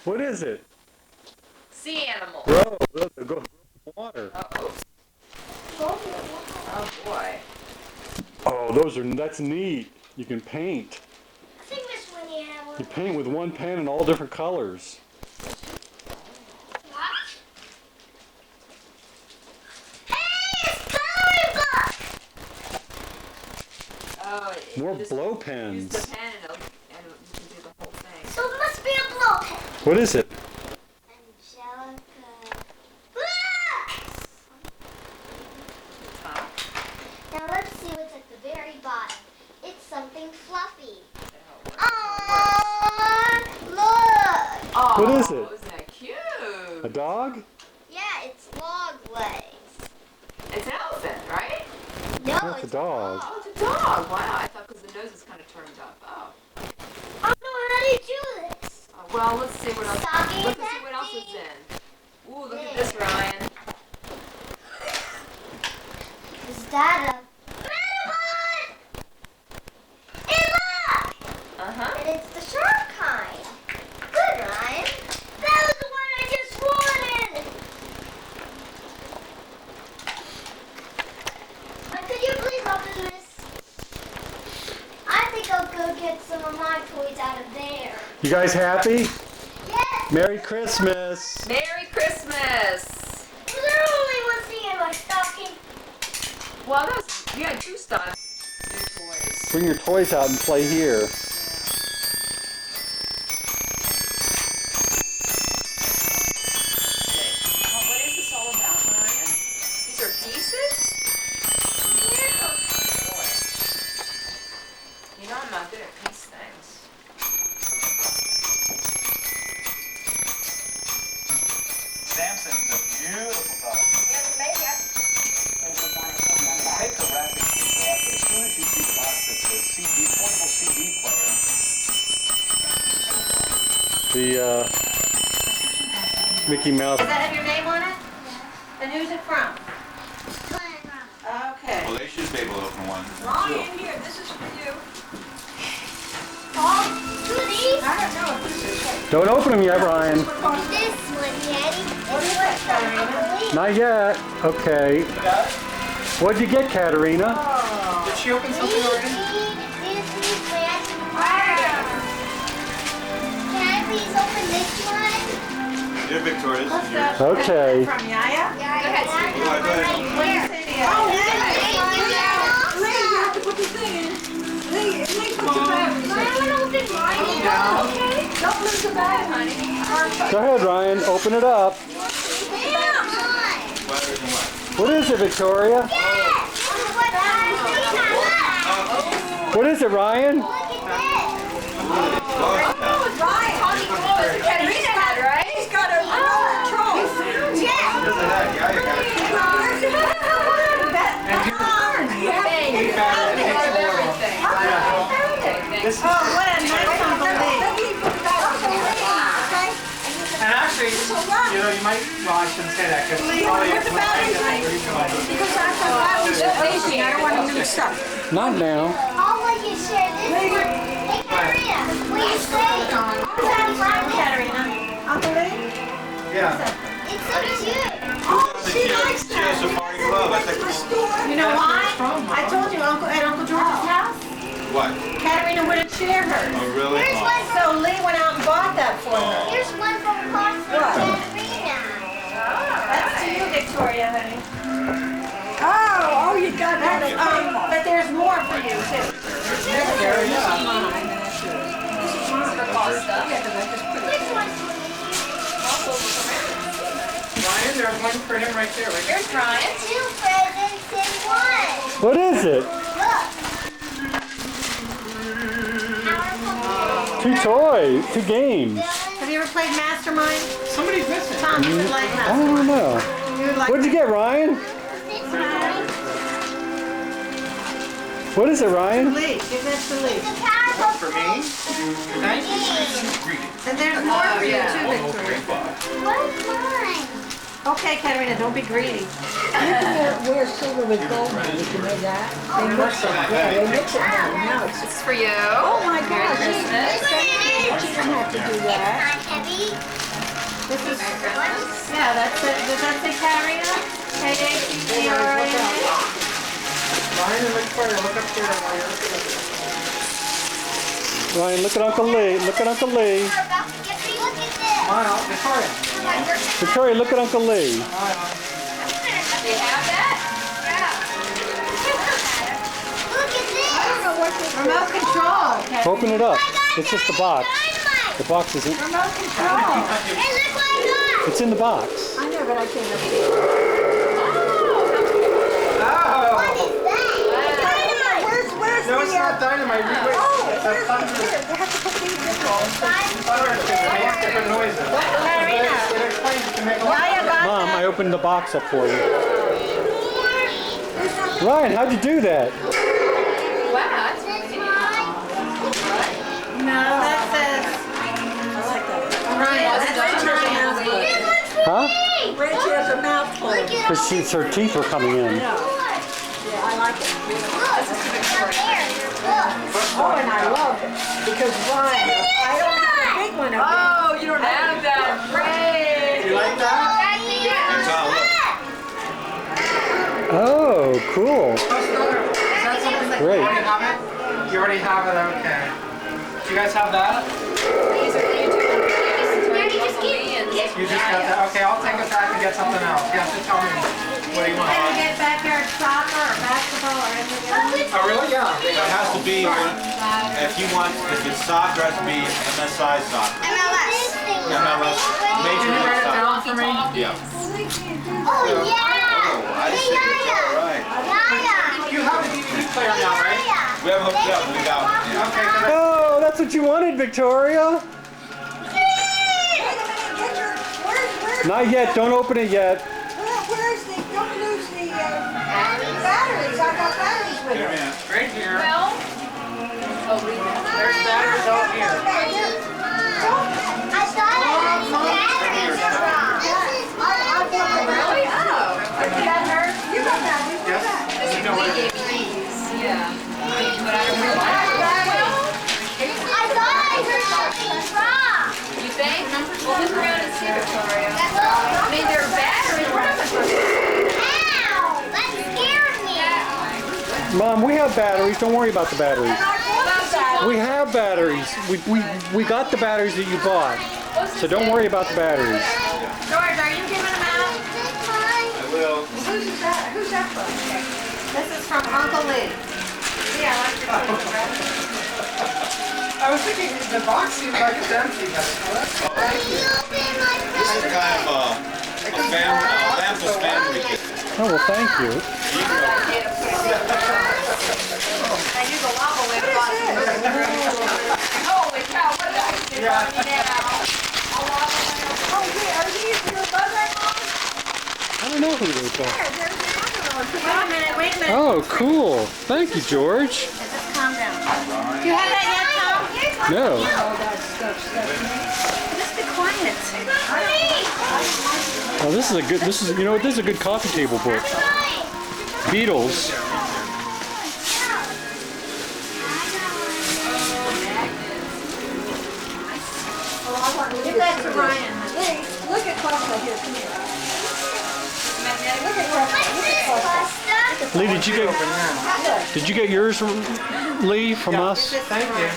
What is it? Sea animal. Bro, look, go in the water. Oops. Oh boy. Oh, that's neat. You can paint. I think this one you have one. You paint with one pen in all different colors. What? Hey, it's coloring book! Oh, More just blow use pens. the pen and you can do the whole thing. So it must be a blow pen. What is it? Angelica. Huh? Now let's see what's at the very bottom. It's something fluffy. Oh, Look! What is it? Isn't that cute? A dog? Yeah, it's log legs. It's an elephant, right? No, That's a dog. Oh, it's a dog. Wow, I thought because the nose is kind of turned up. Oh. I don't know how to do this. Well, let's see what else. Stocking Let's see what else is empty. in. Ooh, look at this, Ryan. Is that a Metabot? Hey, look! Uh-huh. And it's the sharp kind. Good, Ryan. That was the one I just wanted. Could you please open this? I think I'll go get some of my toys out of there. You guys happy? Yes! Merry Christmas! Merry Christmas! Was there only one thing in my stocking? Well, you had two stocks. Two toys. Bring your toys out and play here. What is this all about, Ryan? These are pieces? Yeah. Boy. You know I'm not good at piece things. Samson is a beautiful dog. Yes, maybe. Take the wrapping paper off, but as soon as you see the box that says CD, portable CD player, The Mickey Mouse. Does that have your name on it? And who's it from? Okay. well, they should be able to open one. Ryan, here, this is for you. All two of these? I don't know if this is it. Don't open them yet, Ryan. This one, Daddy. What is that, Katarina? Not yet. Okay. What'd you get, Katarina? Oh. Did she open something already? Can I please open this one? Here, Victoria, this is yours. Okay. From Yaya? Go ahead, Go ahead. What do you say to Yaya? Oh, Lee, you have to put the thing in. Lee, put your bag in. Okay? Don't lose the bag, honey. Go ahead, Ryan. Open it up. Letters and what? What is it, Victoria? What is it, Ryan? Katarina had, right? He's got a This is, Oh, what a nice unbelief. And actually, you know, you might, well, I shouldn't say that because probably Where's the batteries, honey? Because I thought I was lazy. I don't want to do stuff. Not now. I'll let you share this one. Hey, Katarina, will you say? Katarina. Uncle Lee? yeah. It's so cute. Oh, she likes She has a that. party club. I think You know why? I told you at Uncle George's house, what? Katarina wouldn't share hers. Oh, really? Here's Oh. one So Lee went out and bought that for her. Here's one from Costco, Katarina. That's to you, Victoria, honey. Oh, you got that. But there's more for you, too. Which one's Ryan, there's one for him right there. Right? Here's Ryan. two presents in one? What is it? Look. Two toys. Two games. Have you ever played Mastermind? Somebody's missing. Tom, you would like I Mastermind. don't know. You would like What'd you get, Ryan? What is it, Ryan? Lee, give that to Lee. It's a powerful For me? Thank you. Greetings. And there's more for you, too, Oh, Victoria. What's mine? Okay, Katarina, don't be greedy. Wear silver with gold, you can make that. They mix it, yeah, they mix it now. Now it's, This is for you. oh my Merry gosh, Christmas. you don't have to do that. Heavy This is, yeah, that's it. Does that say carrier? K-A-C-C-R-I-N-A? Ryan and Victoria, look up here while you're looking at this. Ryan, look at Uncle Lee. Look at Uncle Lee. Look at this. Smile, Victoria. Victoria, look at Uncle Lee. Smile. They have that? Look at this. Remote control. Okay. Open it up. It's just a box. The box isn't. Remote control. Hey, look what I got. It's in the box. I know, but I can't see. Oh! What is that? Where's No, it's the, not dynamite. Wait, it's a thunder. They have to put these in. Thunder makes different noises. It explains it to make a lot. Mom, I opened the box up for you. Ryan, how'd you do that? Wow, that's really neat. No, that says. Ryan, that's Huh? Reggie has a mouthful. Because her teeth were coming in. Yeah, I like it. Look. Oh, and I love it. Because Ryan, I don't have a big one. Oh, you don't have that. Great. You like that? Oh, cool. Is that something that Great. you already have it? You already have it, okay. Do you guys have that? These are You just got that? Okay, I'll take it back and get something else. You have to tell me what do you want. Can you get backyard soccer or basketball or anything else? Oh, really? Yeah. It has to be, if it's soccer, it has to be MSI soccer. MLS. Major Can you League write it Soccer. down for me? Yeah. Oh, yeah. I see it. All right. You have a DVD player now, right? We haven't hooked it up. We got it. Yeah. Okay, good. Oh, that's what you wanted, Victoria. Not yet. Don't open it yet. Where's the, don't lose the batteries. I got batteries with Here, it. man. Right here. Well, oh, leave that. There's batteries out here. I thought I had batteries wrong. Really? Oh. You got hers? You got batteries. Yes. This is You know we what it gave is. me these. Yeah. But I don't know why. I thought I heard something wrong. You think? Well, look around and see, Victoria. That's all. I mean, there are batteries. We're not supposed to. Ow! That scared me. Mom, we have batteries. Don't worry about the batteries. We have batteries. We got the batteries that you bought. So don't worry about the batteries. George, are you giving them out? I will. Who's that? Who's that from? This is from Uncle Lee. Yeah, I like your favorite. I was thinking the box seems like it's empty, but This is kind of a Lamp's family kit. Oh, well, thank you. I use a lava lamp box. Holy cow, what did I do Yeah. now? Oh, yeah, are these your buzzer phones? I don't know who those are. There's another one. Wait a minute. Oh, cool. Thank you, George. Just calm down. Do you have that yet, Tom? No. Oh, that stuff's Just be quiet. Oh, you know what? This is a good coffee table book. Beatles. Give that to Ryan. Look at Costa here. Come here. Look at Costa. Lee, did you get yours, Lee, from us? thank you.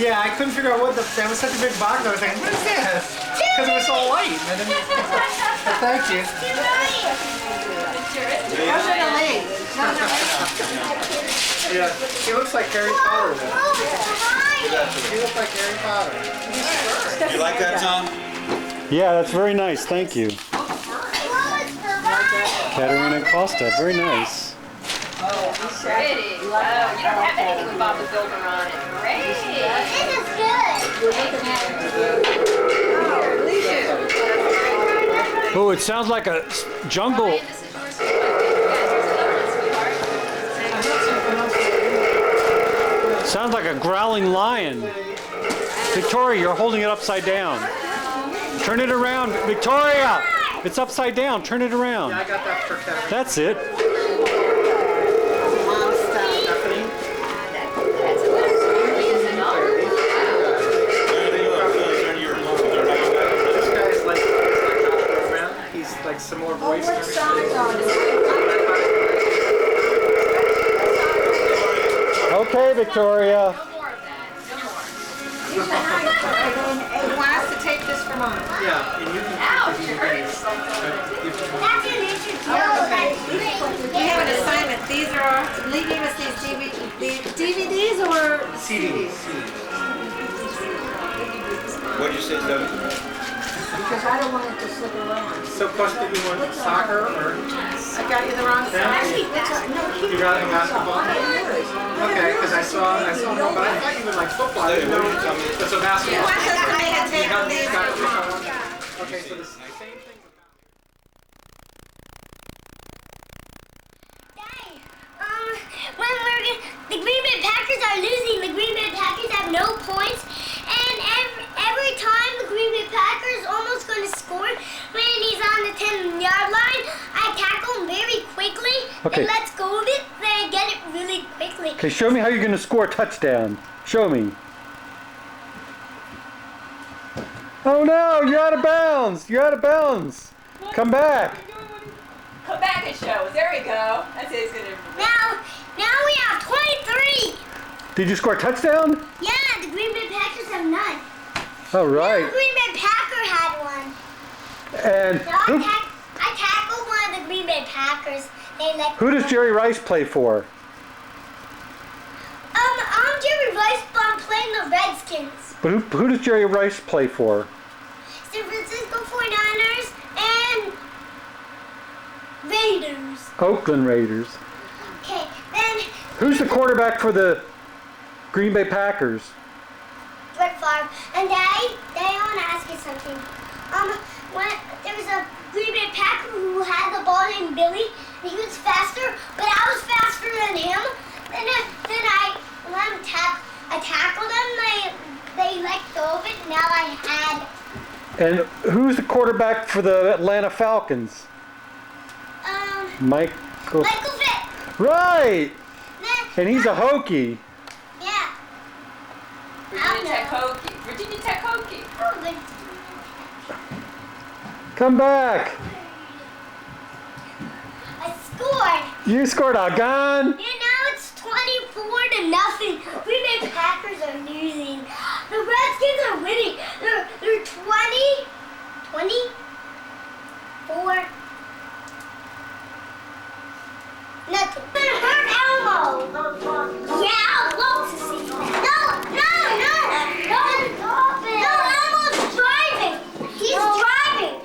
Yeah, I couldn't figure out what that was such a big box. I was thinking, what is this? Because it was so light. I didn't, but thank you. How's it a Lee? Yeah, he looks like Harry Potter. He looks like Harry Potter. You like that, Tom? Yeah, that's very nice. Thank you. Katerina and Costa. Very nice. Pretty. Oh, you don't have anything with Bob the Builder on it. Great. This is good. Oh, it sounds like a jungle. This is yours. There's another one, sweetheart. Sounds like a growling lion. Victoria, you're holding it upside down. Turn it around, Victoria. It's upside down. Turn it around. Yeah, I got that for Kevin. That's it. Okay, Victoria. No more of that. No more. You want us to take this for Mom? Yeah, and you can Ouch, keep it it hurts. That's an issue. We have an assignment. These are, Lee gave us these DVDs or CDs. What'd you say, Debbie? Because I don't want it to slip around. So, question, you want soccer or I got you the wrong side. you rather basketball? Okay, because I saw one, but I thought you would like football. I didn't know it's a basketball. I had You taken have these. these guys. Okay, so the same thing. When the Green Bay Packers are losing, the Green Bay Packers have no points, and every time the Green Bay Packers almost going to score, when he's on the 10-yard line, I tackle him very quickly Okay. and let's go of it, then I get it really quickly. Okay, show me how you're going to score a touchdown. Show me. Oh no, you're out of bounds. You're out of bounds. Come back. Come back and show us. There we go. That's it. He's gonna. Now we have 23. Did you score a touchdown? Yeah, the Green Bay Packers have none. All The right. Green Bay Packer had one. And No, I tackled one of the Green Bay Packers. They let who does Jerry Rice play for? I'm Jerry Rice, but I'm playing the Redskins. But who does Jerry Rice play for? San Francisco 49ers and Raiders. Oakland Raiders. Okay, then Who's the quarterback for the Green Bay Packers? Brett Favre. And Daddy, I want to ask you something. When there was a Green Bay Packer who had the ball named Billy, and he was faster, but I was faster than him. Then I let him I tackled him. They let go of it. Now I had. And who's the quarterback for the Atlanta Falcons? Michael. Michael Vick. Right. Then, And he's a Hokie. yeah. Virginia Tech Hokie. Virginia Tech Hokie. Oh, but Come back. I scored. You scored a gun. And now it's 24-0. Green Bay Packers are losing. The Redskins are winning. They're 24. Nothing. Hurt Elmo. Yeah, I'd love to see that. No, Elmo's driving. He's driving.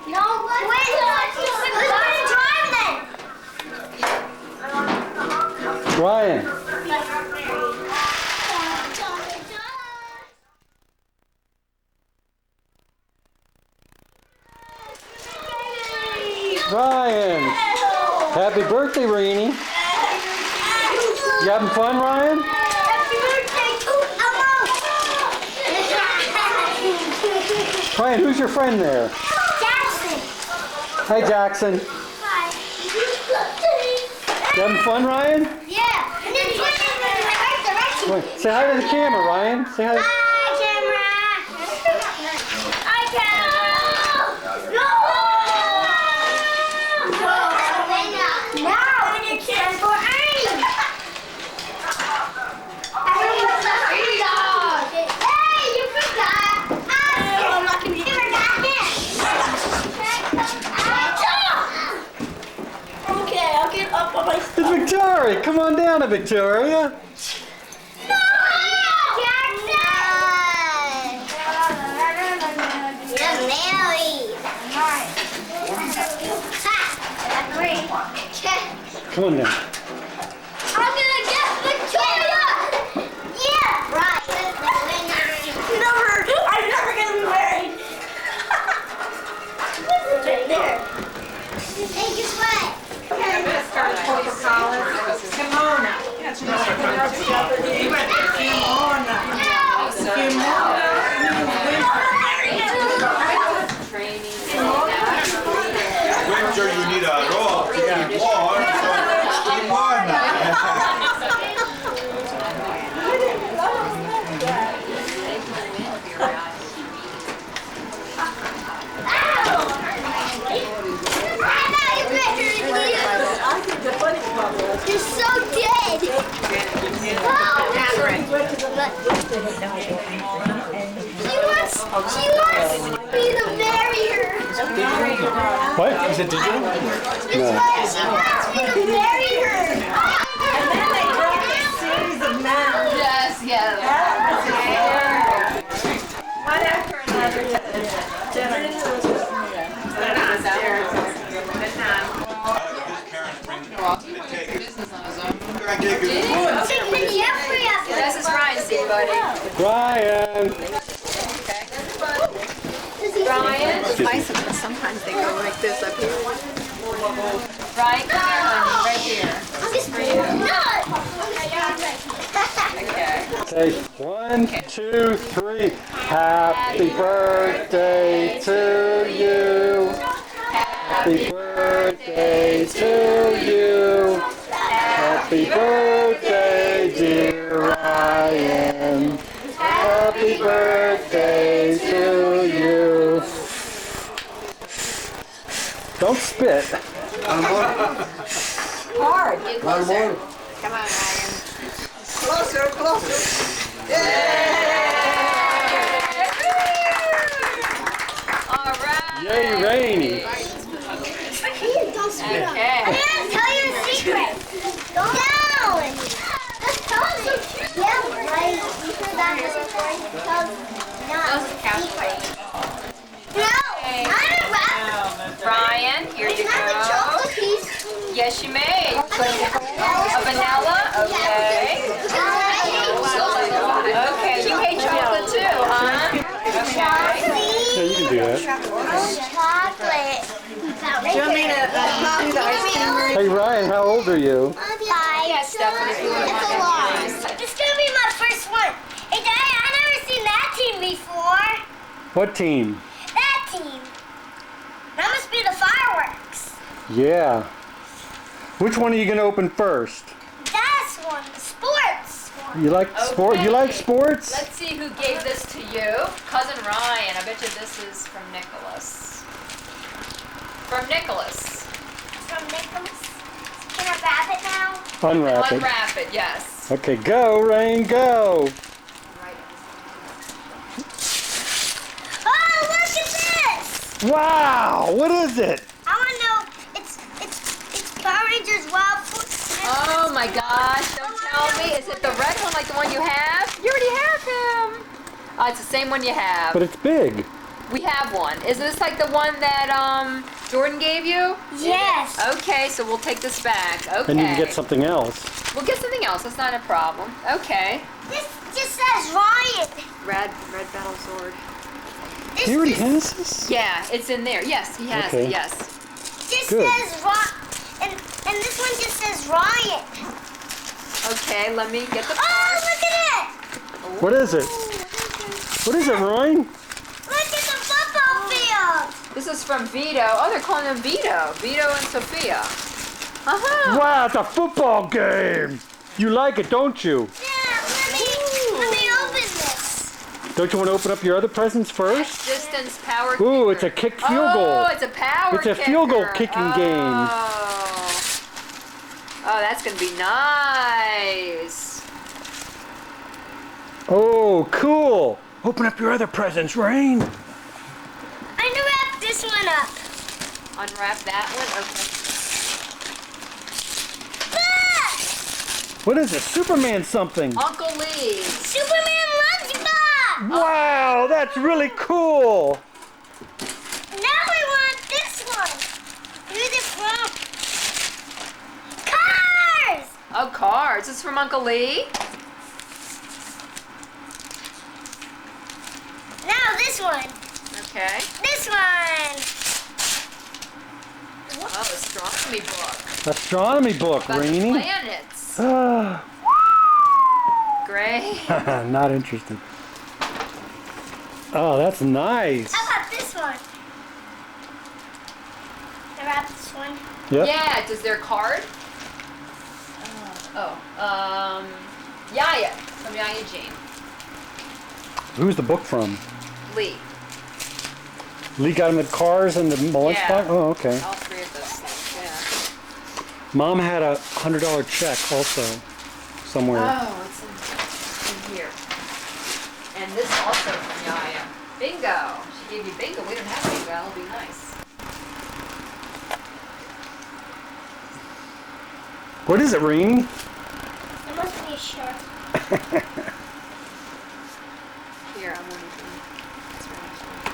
No, wait, who's going to drive then? Ryan. Ryan. Happy birthday, Rainy. You having fun, Ryan? Happy birthday to Elmo! Ryan, who's your friend there? Jackson! Hi, Jackson. Hi. You having fun, Ryan? Yeah! And then switch in the right direction. Wait, say hi to the camera, Ryan. Say hi. Hi, camera! Hi, camera! No! Now it's time for Ernie! Hey, you forgot! I'm not gonna be Okay, I'll get up on my It's Victoria. Come on down to Victoria. Come on down. I'm gonna get Victoria! Yeah! Right. I'm never gonna be married. What's right there? Hey, guess what? Kimona. Winter, you need a rope to keep warm. So keep warm now. You're so dead. Oh, She wants me to marry her. What? Is it digital? She wants me to marry her. And then they dropped a series of mounds. Yes, yes. One after another. Take the Jeffrey up. This is Ryan's seat, buddy. Ryan! Ryan? Sometimes they go like this up here. Ryan, come here, honey, right here. This is for you. Okay. Okay, 1, 2, 3. Happy birthday to you. Happy birthday to you. Happy birthday, dear Ryan. Happy birthday to you. Don't spit. Hard. Get closer. Come on, Ryan. Closer, closer. All right. Yay, Rainy. Don't speak up. Okay. I'm gonna tell you a secret. Go down. Just tell me. Yeah, right. Because I'm just going to tell you. Those are couch fights. No, I'm a rap. Ryan, here you Have a go. chocolate piece. Yes, you may. A A vanilla? Okay. Okay, you hate chocolate too, huh? Okay. Yeah, you can do that. Chocolate. Do you want me to do the ice cream? Hey, Ryan, how old are you? Yes, Stephanie, if you want It's a lot. It's gonna be my first one. Hey, Daddy, I've never seen that team before. What team? That team. That must be the fireworks. Yeah. Which one are you going to open first? That's one. The sports one. You like sport? You like sports? Let's see who gave this to you. Cousin Ryan, I bet you this is from Nicholas. From Nicholas. From Nicholas. Can I grab it now? Unwrap it. Unwrap it, yes. Okay, go, Rain, go. Oh, look at this! Wow, what is it? I want to know. It's Power Rangers Wild Force. Oh my gosh, don't tell me. Is it the red one like the one you have? You already have him. Oh, it's the same one you have. But it's big. We have one. Is this like the one that Jordan gave you? Yes. Okay, so we'll take this back. Okay. Then you can get something else. We'll get something else. That's not a problem. Okay. This just says Ryan. Red battle sword. This He already just, has this? Yeah, it's in there. Yes, he has Okay. it. Yes. this Good. says Ryan. And this one just says Ryan. Okay, let me get the. Oh, look at it! What is it? What is it, Ryan? Look at the football field. This is from Vito. Oh, they're calling him Vito. Vito and Sophia. Uh-huh. Wow, it's a football game. You like it, don't you? Yeah, let me open this. Don't you want to open up your other presents first? Distance power. Ooh, kicker. it's a kick field goal. Oh, it's a power It's a field goal kicker. kicking game. Oh, that's gonna be nice. Oh, cool. Open up your other presents, Rain. I'm gonna wrap this one up. Unwrap that one. Okay. Look! What is it? Superman something. Uncle Lee. Superman lunchbox. Wow, that's really cool. Now I want this one. Who's it from? Cars. Oh, cards. This is from Uncle Lee. Now this one. Okay. This one. Oh, astronomy book. Astronomy book, About the Rainy. planets. Ah, Great. not interested. Oh, that's nice. How about this one? I wrap this one. Yep. Yeah, does their card? Yaya. From Yaya Jane. Who's the book from? Lee. Lee got him the cars and the lunchbox? Yeah. Oh, okay. All three of those things, yeah. Mom had a $100 check also somewhere. Oh, it's in here. And this also from Yaya. Bingo. She gave you bingo. We don't have bingo. That'll be nice. What is it, Rainy? It must be a shark. Here, I'm wondering. It's really cool.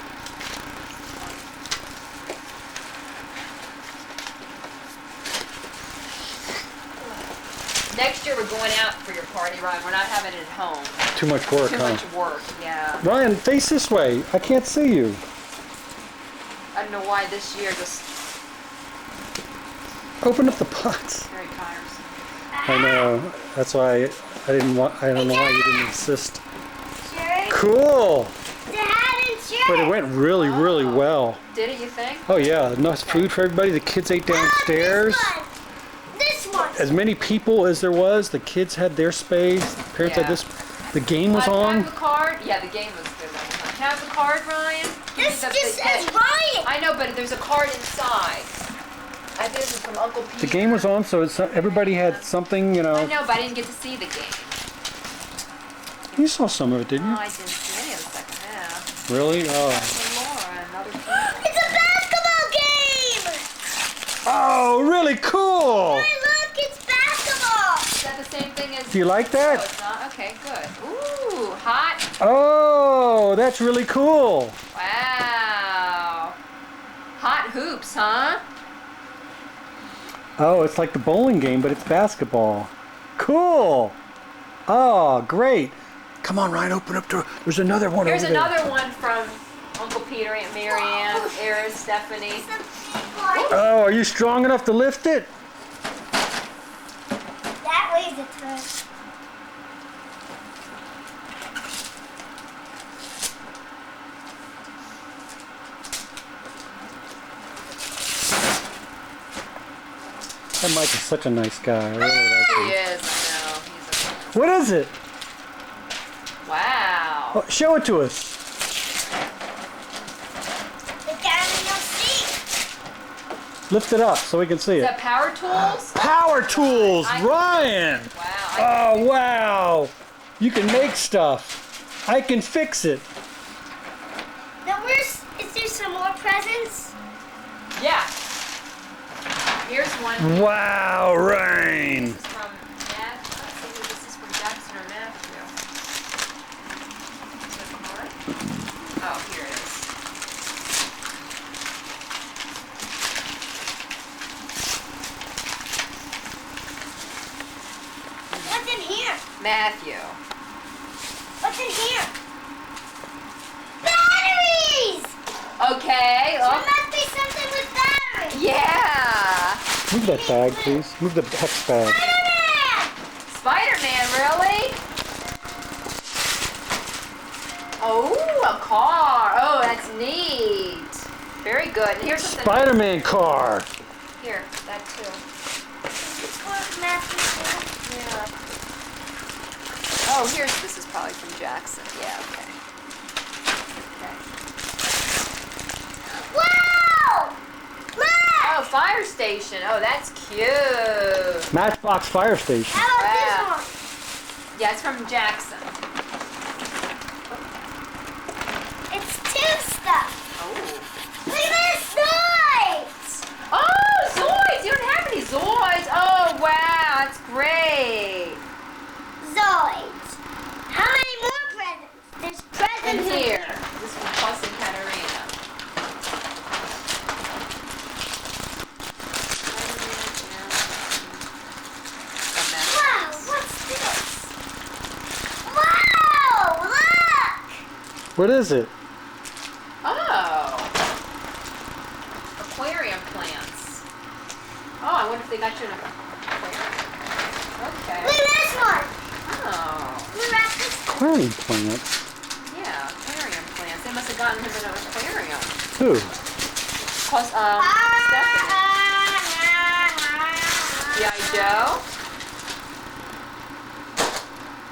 Next year we're going out for your party, Ryan. We're not having it at home. Too much work, Too huh? much work, yeah. Ryan, face this way. I can't see you. I don't know why this year just Open up the pots. very tiresome. I know. That's why I didn't want. I don't know why you didn't insist. Sure. Cool. Dad and sure. But it went really, really well. Did it, you think? Oh yeah, enough food for everybody. The kids ate downstairs. This one. As many people as there was, the kids had their space. The parents Yeah. had this. The game was Can I on. have the card? Yeah, the game was good last time. Can I have the card, Ryan? This That's just the says game. Ryan. I know, but there's a card inside. I think this is from Uncle Peter. The game was on, so it's, everybody had something, you I know. know, but I didn't get to see the game. You saw some of it, didn't No, you? I didn't see any of the second half. Really? Oh. And Laura and other people. It's a basketball game. Oh, really cool. Hey, look, it's basketball. Is that the same thing as... Do you like Oh, that? it's not? Okay, good. Ooh, hot. Oh, that's really cool. Wow. Hot hoops, huh? Oh, it's like the bowling game, but it's basketball. Cool. Oh, great. Come on, Ryan, open up to. There's another one Here's over there. another one from Uncle Peter, Aunt Marianne, Eris, Stephanie. Oh, are you strong enough to lift it? That weighs a ton. That Mike is such a nice guy. I really He like him. is, I know. He's What is it? a... Wow. Oh, show it to us. The guy in your seat. Lift it up so we can see Is it. that power tools? Power tools, I- Ryan. Wow. Oh, wow. You can make stuff. I can fix it. Now, is there some more presents? Yeah. Here's one. Wow, Ryan. This is from Matthew. Let's see who this is from Jackson or Matthew. Is that a card? Oh, here it is. What's in here? Matthew. What's in here? Batteries! Okay. There Oh, must be something with batteries. yeah. Move that bag, please. Move the hex bag. Spider-Man! Spider-Man, really? Oh, a car. Oh, that's neat. Very good. And here's something. Spider-Man car. Here, that too. It's for Matthew. Yeah. Oh, this is probably from Jackson. Yeah, okay. Okay. Wow! Look! Oh, fire station. Oh, that's cute. Matchbox fire station. How about Wow. this one? Yeah, it's from Jackson. It's two stuff. Oh. Look at this noise! Oh, Zoids! You don't have any Zoids. Oh, wow. That's great. Zoids. How many more presents? There's And presents in here. This is from Plus and Katarina. Wow, what's this? Wow, look! What is it? Oh. Aquarium plants. Oh, I wonder if they got you an aquarium. Okay. Look at this one. Oh. Look at this. Aquarium plants. Yeah, aquarium plants. They must have gotten him an aquarium. Who? Plus, Stephanie. G.I. Joe.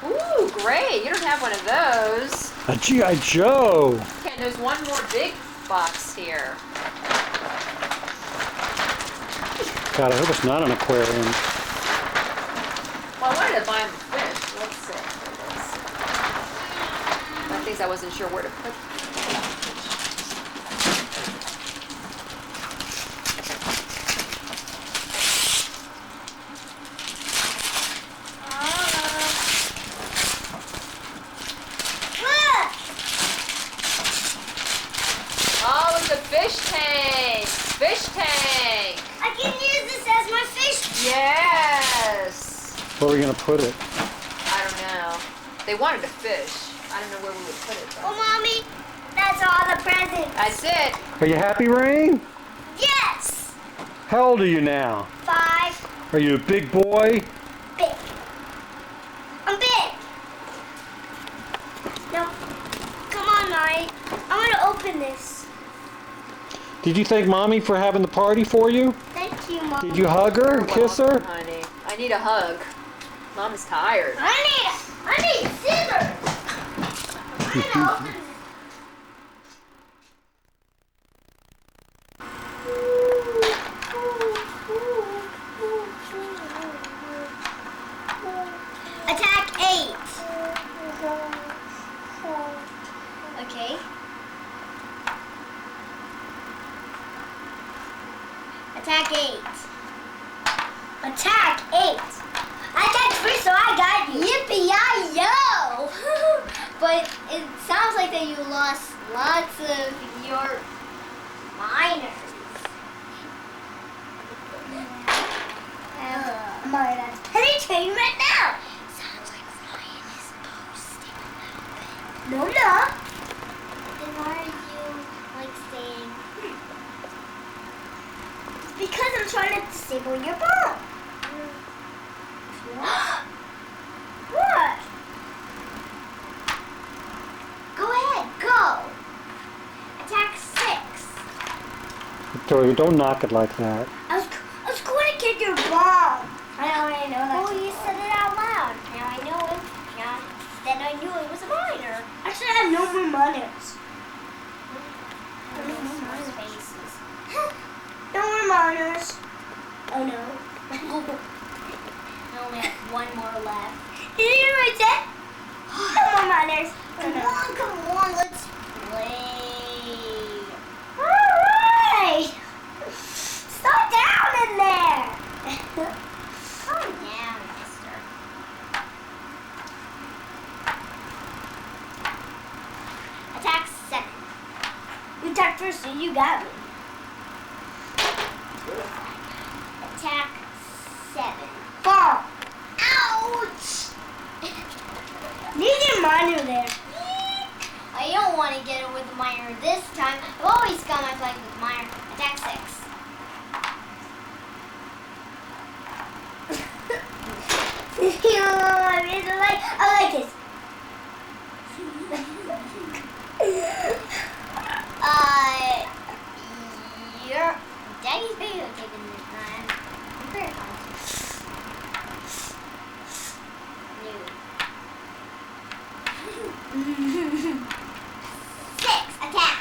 Ooh, great. You don't have one of those. A G.I. Joe. Okay, there's one more big box here. God, I hope it's not an aquarium. Well, I wanted to buy him a fish. Let's see what it is. But things I wasn't sure where to put. Oh, it's a fish tank! Fish tank! I can use this as my fish. Yes! Where are we gonna put it? I don't know. They wanted a fish. I don't know where we would put it. Well, But Mommy, that's all the presents. that's it. Are you happy, Rain? Yes. How old are you now? 5. Are you a big boy? Big. I'm big. No. Come on, Mommy. I want to open this. Did you thank Mommy for having the party for you? Thank you, Mom. Did you hug her and kiss her? Honey, I need a hug. Mom is tired. I need scissors. I'm gonna open this. Attack 8. Okay. Attack 8. Attack 8. I attacked first, so I got you. Yippee-yi-yo! But it sounds like that you lost lots of your miners. Miners. Entertainment now. Sounds like Ryan is posting a little bit. No, no. Then why are you like saying? It's because I'm trying to disable your bomb. What? Go ahead, go. Attack 6. Victoria, don't knock it like that. I was going to get your bomb. I know that. Oh, you said it out loud. Now I know it. Yeah. Then I knew it was a miner. Actually, I have no more miners. No more spaces. No more miners. Oh no. I only have one more left. Did you hear what I said? No more miners. Come on, let's play. Alright! Stop down in there! Calm down, mister. Attack 7. You attacked first, so you got me. Attack 7. Fall! Ouch! Need a miner there. I don't want to get it with the miner this time. I've always got my flag with the miner. Attack 6. I like it. Your daddy's videotaping this time. I'm very conscious. New. 6. Attack.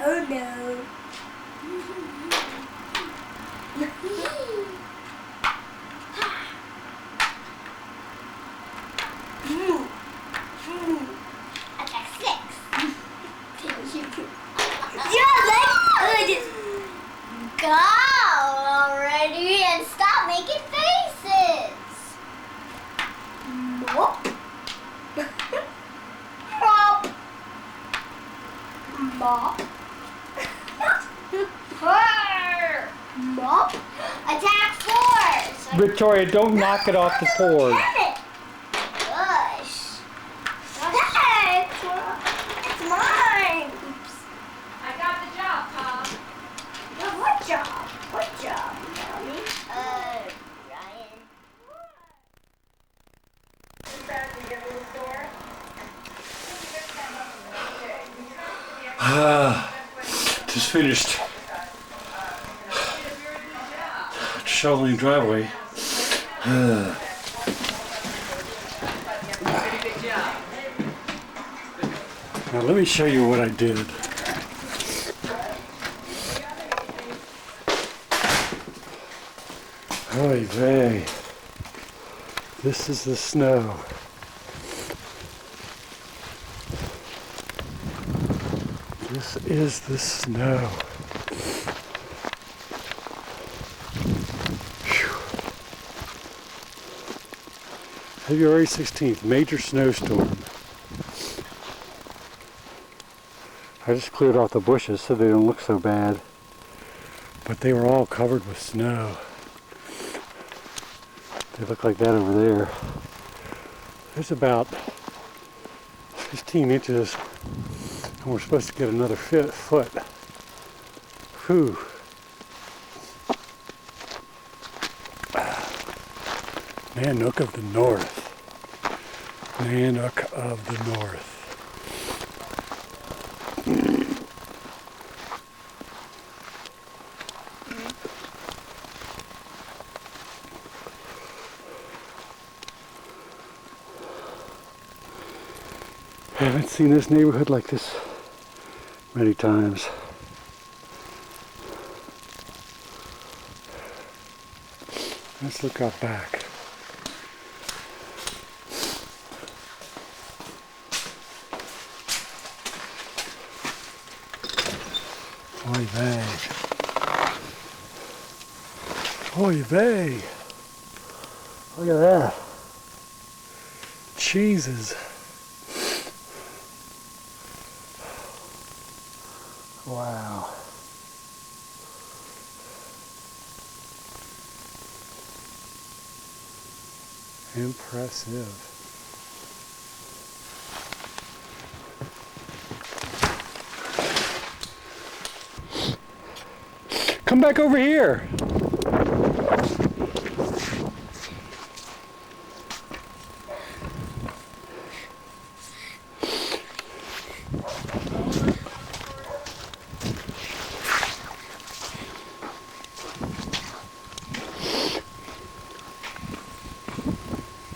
Oh no. Attack 6. Go already and stop making faces. Mop. Mop. Mop. Mop. Attack 4. Victoria, don't knock it off the board. Damn it. Gosh. Hey, it's mine. Oops. I got the job, Pop. Well, what job? What job, Mommy? Ryan. Just finished shoveling driveway. Now let me show you what I did. Oy vey. This is the snow. This is the snow. Phew. February 16th, major snowstorm. I just cleared off the bushes so they don't look so bad. But they were all covered with snow. They look like that over there. There's about 15 inches. And we're supposed to get another foot. Whew. Nanook of the North. Nanook of the North. I haven't seen this neighborhood like this many times. Let's look out back. Oy vey. Oy vey. Look at that. Cheeses. Wow. Impressive. Come back over here.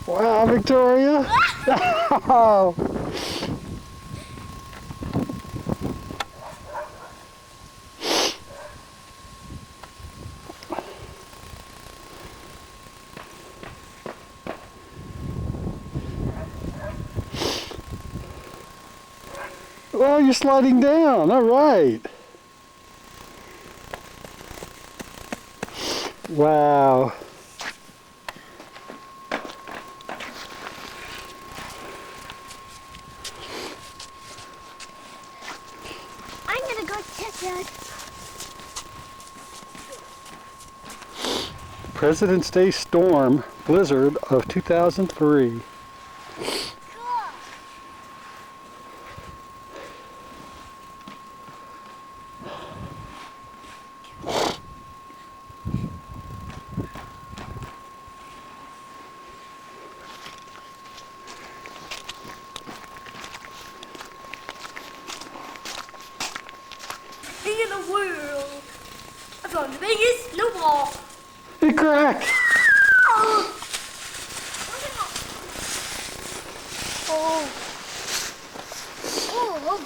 Wow, Victoria! Oh. Well, you're sliding down. All right. Wow. President's Day storm blizzard of 2003. King of the world. I found the biggest snowball. It cracked. Oh. Oh. Oh.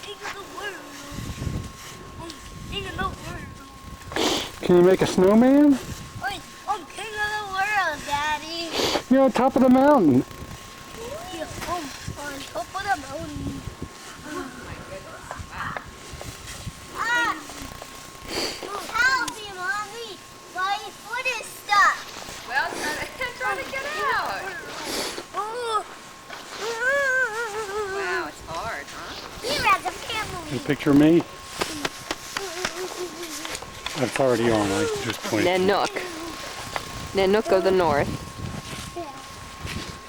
King of the world. King of the world. Can you make a snowman? I'm king of the world, Daddy. You're on top of the mountain. Yeah, on top of the mountain. Help me, Mommy. My foot is stuck. Well, trying to get out. Wow, it's hard, huh? Here at the family. You picture me? It's already on. I just pointed. Nanook. Nanook of the North.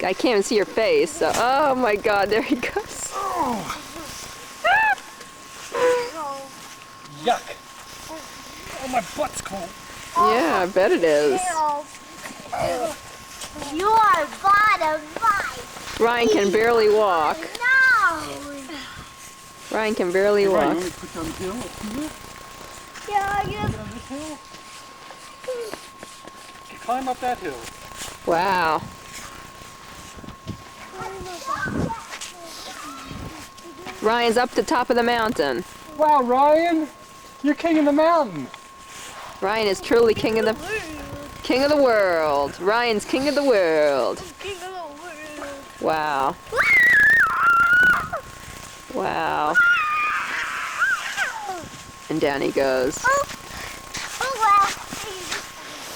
I can't even see your face. So, oh my God, there he goes. Yuck. Oh, my butt's cold. Yeah, I bet it is. You are bottom right. Ryan can barely walk. No. Ryan can barely Hey, Ryan, walk. you want me to put you on the hill up here? Yeah, Get on this hill? Climb up that hill. Wow. Ryan's up the top of the mountain. Wow, Ryan, you're king of the mountain. Ryan is truly king of the world. Ryan's king of the world. King of the world. Wow. Wow. And down he goes. Oh wow.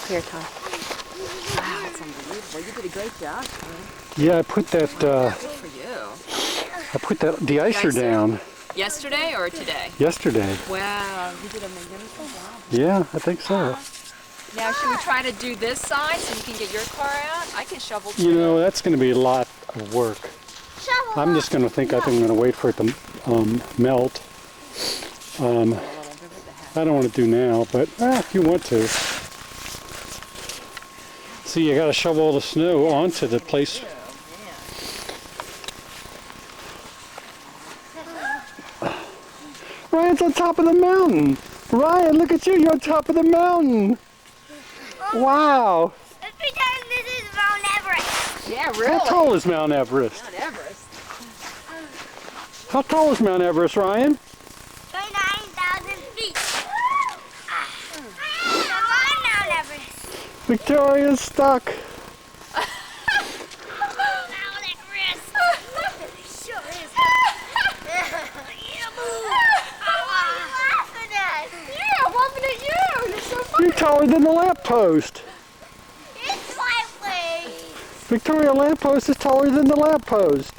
Here, Tom. Wow, that's unbelievable. You did a great job, man. Yeah, I put that. Good for you. I put that de-icer De-icer? down Yesterday or today? yesterday. Wow, you did a magnificent job. Yeah, I think so. Now, should we try to do this side so you can get your car out? I can shovel too. You know, that's going to be a lot of work. Shovel. I'm just going to think I'm going to wait for it to melt. I don't want to do now, but if you want to. See, you got to shovel all the snow onto the place. Ryan's on top of the mountain. Ryan, look at you. You're on top of the mountain. Wow. Let's pretend this is Mount Everest. Yeah, How really? tall is Mount Everest? Mount Everest. How tall is Mount Everest, Ryan? 29,000 feet. Come on, Mount Everest. Victoria's stuck. Mount Everest. Sure is. Laughing at. Yeah, I'm laughing at you. You're so funny. You're taller than the lamppost. It's my way. Victoria, lamppost is taller than the lamppost.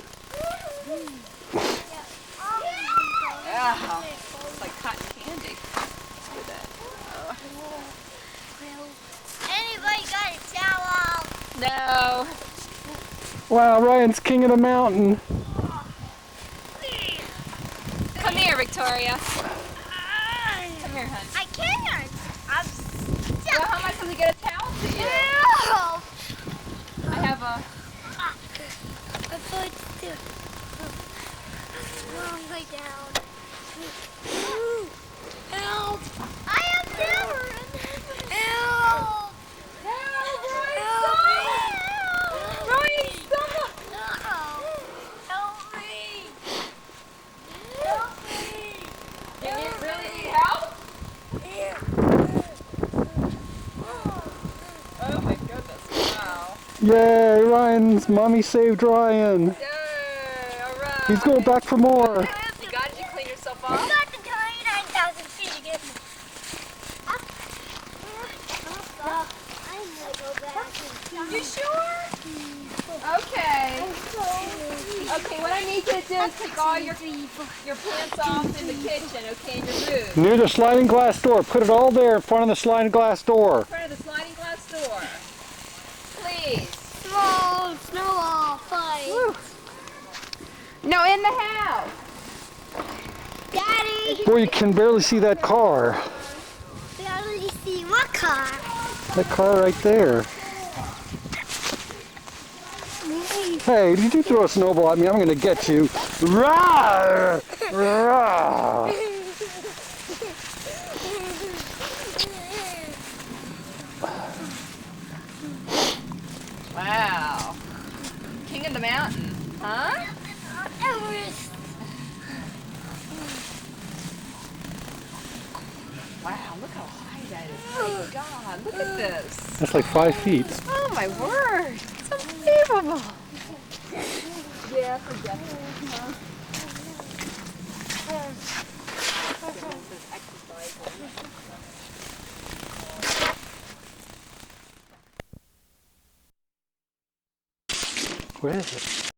Wow. It's like cotton candy. Look at that. Anybody got a towel? No. Wow, Ryan's king of the mountain. Come here, Victoria. Come here, hon. I can't. I'm Well, how am I supposed to get a towel to you? Help. I have a... I put the wrong way down. Help! I am never. Help! Help! Ryan, stop! Help me! Help me! Do you really need help? Oh my goodness, wow. Yay, Ryan's mommy saved Ryan. Yay, alright. He's going back for more. You got it? You clean yourself I off? got the 29,000 feet again. I'm gonna go back. You sure? Okay. Okay, what I need you to do is take all your plants off in the kitchen, okay, and your room. Near the sliding glass door. Put it all there in front of the sliding glass door. In front of the sliding glass door. Please. Small snowball fight. No, in the house. Daddy, Boy, you can barely see that car. barely see what car? That car right there. Hey, did you throw a snowball at me? I'm going to get you. Rawr! Rawr! Wow. King of the mountain, huh? Everest. Wow, look how high that is. Oh my God, look at this. That's like 5 feet. Oh my word. It's unbelievable. Yeah, forget it, huh? Where is it?